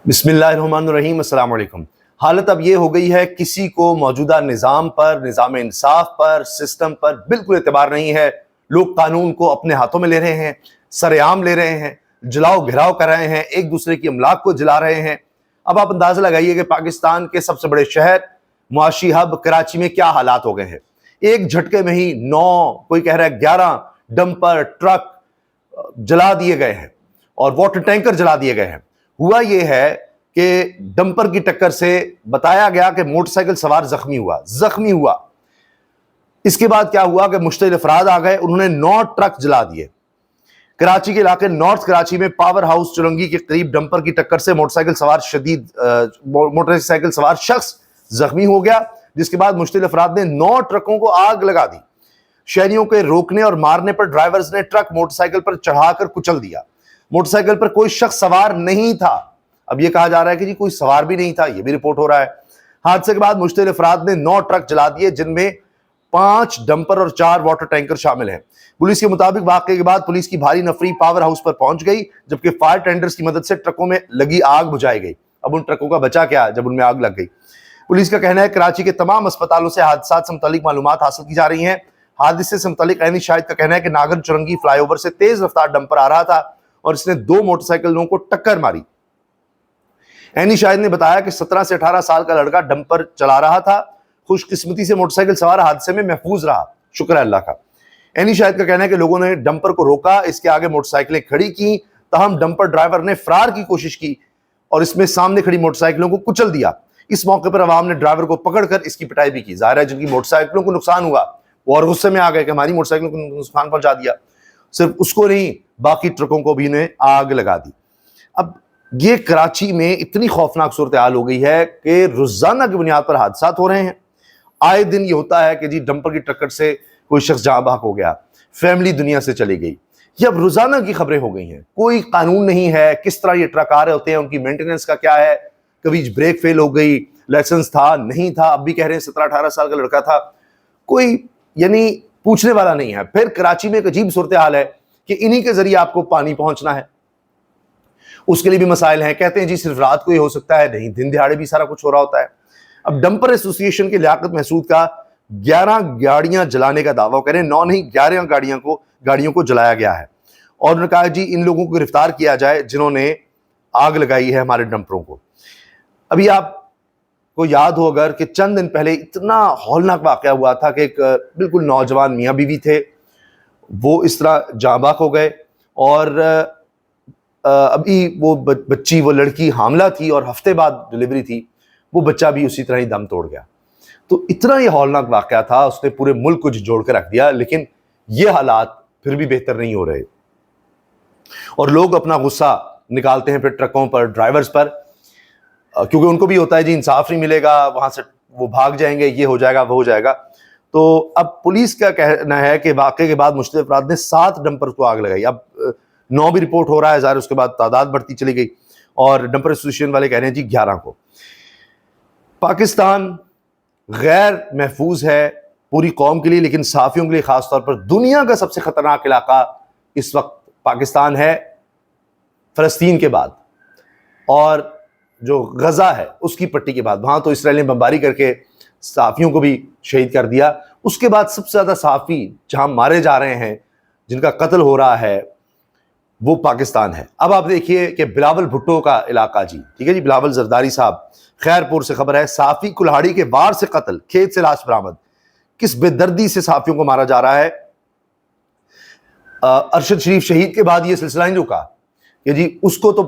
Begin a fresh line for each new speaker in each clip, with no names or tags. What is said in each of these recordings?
بسم اللہ الرحمن الرحیم۔ السلام علیکم۔ حالت اب یہ ہو گئی ہے کسی کو موجودہ نظام پر، نظام انصاف پر، سسٹم پر بالکل اعتبار نہیں ہے۔ لوگ قانون کو اپنے ہاتھوں میں لے رہے ہیں، سر عام لے رہے ہیں، جلاؤ گھراؤ کر رہے ہیں، ایک دوسرے کی املاک کو جلا رہے ہیں۔ اب آپ اندازہ لگائیے کہ پاکستان کے سب سے بڑے شہر، معاشی ہب کراچی میں کیا حالات ہو گئے ہیں۔ ایک جھٹکے میں ہی 9، کوئی کہہ رہا ہے 11 ڈمپر ٹرک جلا دیے گئے ہیں اور واٹر ٹینکر جلا دیے گئے ہیں۔ ہوا یہ ہے کہ ڈمپر کی ٹکر سے بتایا گیا کہ موٹر سائیکل سوار زخمی ہوا۔ اس کے بعد کیا ہوا کہ مشتعل افراد آ گئے، انہوں نے 9 ٹرک جلا دیے۔ کراچی کے علاقے نارتھ کراچی میں پاور ہاؤس چلنگی کے قریب ڈمپر کی ٹکر سے موٹر سائیکل سوار شخص زخمی ہو گیا، جس کے بعد مشتعل افراد نے 9 ٹرکوں کو آگ لگا دی۔ شہریوں کے روکنے اور مارنے پر ڈرائیورز نے ٹرک موٹر سائیکل پر چڑھا کر کچل دیا۔ موٹر سائیکل پر کوئی شخص سوار نہیں تھا۔ اب یہ کہا جا رہا ہے کہ جی کوئی سوار بھی نہیں تھا، یہ بھی رپورٹ ہو رہا ہے۔ حادثے کے بعد مشتعل افراد نے 9 ٹرک جلا دیے، جن میں 5 ڈمپر اور 4 واٹر ٹینکر شامل ہیں۔ پولیس کے مطابق واقعے کے بعد پولیس کی بھاری نفری پاور ہاؤس پر پہنچ گئی، جبکہ فائر ٹینڈرز کی مدد سے ٹرکوں میں لگی آگ بجھائی گئی۔ اب ان ٹرکوں کا بچا کیا جب ان میں آگ لگ گئی؟ پولیس کا کہنا ہے کہ کراچی کے تمام اسپتالوں سے حادثات سے متعلق معلومات حاصل کی جا رہی ہیں۔ حادثے سے متعلق عینی شاہد کا کہنا ہے کہ ناگر چرنگی فلائی اوور سے تیز رفتار ڈمپر آ رہا تھا اور اس نے 2 موٹر سائیکلوں کو ٹکر ماری۔ عینی شاہد نے بتایا کہ 17 سے 18 سال کا لڑکا ڈمپر چلا رہا تھا۔ خوش قسمتی سے موٹر سائیکل سوار حادثے میں محفوظ رہا، شکر ہے اللہ کا۔ عینی شاہد کا کہنا ہے کہ لوگوں نے ڈمپر کو روکا، اس کے آگے موٹر سائیکلیں کھڑی کی، تاہم ڈمپر ڈرائیور نے فرار کی کوشش کی اور اس میں سامنے کھڑی موٹر سائیکلوں کو کچل دیا۔ اس موقع پر عوام نے ڈرائیور کو پکڑ کر اس کی پٹائی بھی کی۔ ظاہر ہے جن کی موٹر سائیکلوں کو نقصان ہوا وہ اور غصے میں آ گئے کہ ہماری موٹر سائیکلوں کو نقصان پہنچا دیا۔ صرف اس کو نہیں، باقی ٹرکوں کو بھی انہیں آگ لگا دی۔ اب یہ کراچی میں اتنی خوفناک صورتحال ہو گئی ہے کہ روزانہ کی بنیاد پر حادثات ہو رہے ہیں۔ آئے دن یہ ہوتا ہے کہ جی ڈمپر کی ٹکر سے کوئی شخص جاں بحق ہو گیا، فیملی دنیا سے چلی گئی۔ یہ اب روزانہ کی خبریں ہو گئی ہیں۔ کوئی قانون نہیں ہے کس طرح یہ ٹرک آ رہے ہوتے ہیں، ان کی مینٹیننس کا کیا ہے، کبھی بریک فیل ہو گئی، لائسنس تھا نہیں تھا، اب بھی کہہ رہے ہیں 17-18 سال کا لڑکا تھا، کوئی یعنی پوچھنے والا نہیں ہے۔ پھر کراچی میں ایک عجیب صورتحال ہے کہ انہی کے ذریعے آپ کو پانی پہنچنا ہے، اس کے لیے بھی مسائل ہیں۔ کہتے ہیں جی صرف رات کو ہی ہو سکتا ہے، نہیں دن دہاڑے بھی سارا کچھ ہو رہا ہوتا ہے۔ اب ڈمپر ایسوسی ایشن کے لیاقت محسود کا 11 گاڑیاں جلانے کا دعویٰ کریں، 9 نہیں 11 گاڑیوں کو جلایا گیا ہے، اور انہوں نے کہا جی ان لوگوں کو گرفتار کیا جائے جنہوں نے آگ لگائی ہے ہمارے ڈمپروں کو۔ ابھی آپ کو یاد ہو اگر کہ چند دن پہلے اتنا ہولناک واقعہ ہوا تھا کہ ایک بالکل نوجوان میاں بیوی تھے، وہ اس طرح جاں بحق ہو گئے، اور ابھی وہ بچی، وہ لڑکی حاملہ تھی اور ہفتے بعد ڈلیوری تھی، وہ بچہ بھی اسی طرح ہی دم توڑ گیا۔ تو اتنا یہ ہولناک واقعہ تھا، اس نے پورے ملک کو جھنجھوڑ کے رکھ دیا۔ لیکن یہ حالات پھر بھی بہتر نہیں ہو رہے، اور لوگ اپنا غصہ نکالتے ہیں پھر ٹرکوں پر، ڈرائیورز پر، کیونکہ ان کو بھی ہوتا ہے جی انصاف نہیں ملے گا، وہاں سے وہ بھاگ جائیں گے، یہ ہو جائے گا وہ ہو جائے گا۔ تو اب پولیس کا کہنا ہے کہ واقعے کے بعد مشتعل افراد نے 7 ڈمپر کو آگ لگائی۔ اب 9 بھی رپورٹ ہو رہا ہے، ظاہر اس کے بعد تعداد بڑھتی چلی گئی، اور ڈمپر ایسوسی ایشن والے کہہ رہے ہیں جی 11 کو۔ پاکستان غیر محفوظ ہے پوری قوم کے لیے، لیکن صحافیوں کے لیے خاص طور پر دنیا کا سب سے خطرناک علاقہ اس وقت پاکستان ہے، فلسطین کے بعد، اور جو غزہ ہے اس کی پٹی کے بعد۔ وہاں تو اسرائیل نے بمباری کر کے صحافیوں کو بھی شہید کر دیا۔ اس کے بعد سب سے زیادہ صحافی جہاں مارے جا رہے ہیں، جن کا قتل ہو رہا ہے، وہ پاکستان ہے۔ اب آپ دیکھیے کہ بلاول بھٹو کا علاقہ، جی ٹھیک ہے جی، بلاول زرداری صاحب، خیرپور سے خبر ہے، صحافی کلہاڑی کے وار سے قتل، کھیت سے لاش برآمد۔ کس بے دردی سے صحافیوں کو مارا جا رہا ہے۔ ارشد شریف شہید کے بعد یہ سلسلہ نہیں رکا کہ جی اس کو تو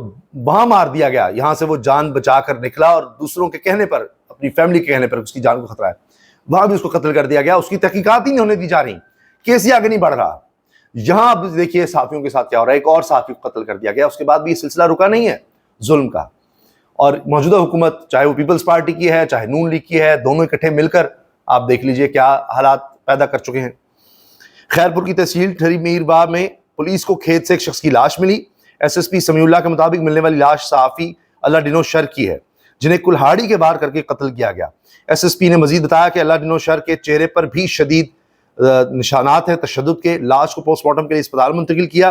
وہاں مار دیا گیا، یہاں سے وہ جان بچا کر نکلا اور دوسروں کے کہنے پر، اپنی فیملی کے کہنے پر اس کی جان کو خطرہ ہے، وہاں بھی اس کو قتل کر دیا گیا۔ اس کی تحقیقات ہی نہیں ہونے دی جا رہی، کیس ہی آگے نہیں بڑھ رہا۔ یہاں اب دیکھیے صحافیوں کے ساتھ کیا ہو رہا ہے، ایک اور صحافی کو قتل کر دیا گیا، اس کے بعد بھی یہ سلسلہ رکا نہیں ہے ظلم کا۔ اور موجودہ حکومت، چاہے وہ پیپلز پارٹی کی ہے چاہے نون لیگ کی ہے، دونوں اکٹھے مل کر آپ دیکھ لیجئے کیا حالات پیدا کر چکے ہیں۔ خیرپور کی تحصیل ٹھری میرباہ میں پولیس کو کھیت سے ایک شخص کی لاش ملی۔ ایس ایس پی سمیع اللہ کے مطابق ملنے والی لاش صحافی اللہ ڈینو شر کی ہے، جنہیں کلہاڑی کے وار کر کے قتل کیا گیا۔ ایس ایس پی نے مزید بتایا کہ اللہ ڈینو شر کے چہرے پر بھی شدید نشانات ہیں تشدد کے۔ لاش کو پوسٹ مارٹم کے لیے اسپتال منتقل کیا۔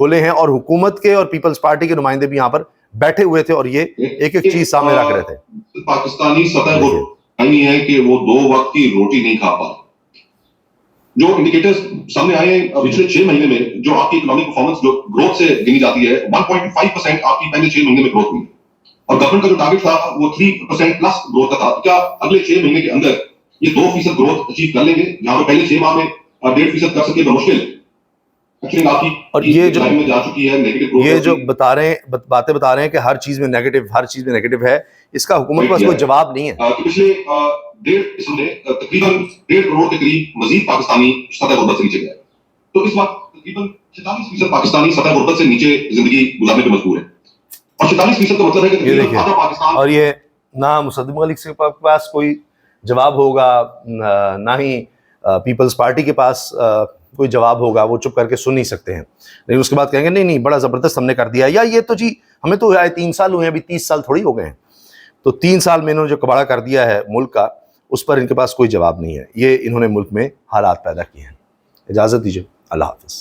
کھولے ہیں اور حکومت کے اور پیپلز پارٹی کے نمائندے بھی یہاں پر بیٹھے ہوئے تھے اور یہ ایک ایک چیز سامنے رکھ رہے تھے.
پاکستانی سطح وہ نہیں ہے کہ وہ 2 وقت کی روٹی نہیں کھا پا. جو انڈیکیٹرز سامنے آئے ہیں پچھلے 6 مہینے میں, جو آپ کی اکنامک پرفارمنس جو گروتھ سے گنی جاتی ہے, 1.5% آپ کی پہلے 6 مہینے میں گروتھ ہوئی, اور گورنمنٹ کا جو ٹارگیٹ تھا وہ 3% پلس گروتھ کا تھا. کیا اگلے 6 مہینے کے اندر یہ 2% گروتھ اچیو کر لیں گے, جہاں پہ پہلے 6 ماہ میں 1.5% کر سکے بمشکل.
اور یہ جو باتیں بتا رہے ہیں کہ ہر چیز میں نیگیٹو ہے, اس کا حکومت کے پاس کوئی جواب نہیں ہے.
پچھلے 1.5 قسم نے تقریباً 1.5 کروڑ کے قریب مزید پاکستانی سطح غربت سے نیچے گئے. تو اس وقت تقریباً 46% پاکستانی سطح غربت سے نیچے زندگی گزارنے پہ مجبور ہے, اور 46% کا مطلب ہے کہ تقریباً آدھا پاکستان.
اور یہ نہ مصدق ملک کے پاس کوئی جواب ہوگا, نہ ہی پیپلز پارٹی کے پاس کوئی جواب ہوگا, وہ چپ کر کے سن نہیں سکتے ہیں. لیکن اس کے بعد کہیں گے نہیں بڑا زبردست ہم نے کر دیا, یا یہ تو جی ہمیں تو آئے 3 سال ہوئے ہیں, ابھی 30 سال تھوڑی ہو گئے ہیں. تو 3 سال میں انہوں نے جو کباڑہ کر دیا ہے ملک کا, اس پر ان کے پاس کوئی جواب نہیں ہے. یہ انہوں نے ملک میں حالات پیدا کیے ہیں. اجازت دیجیے, اللہ حافظ.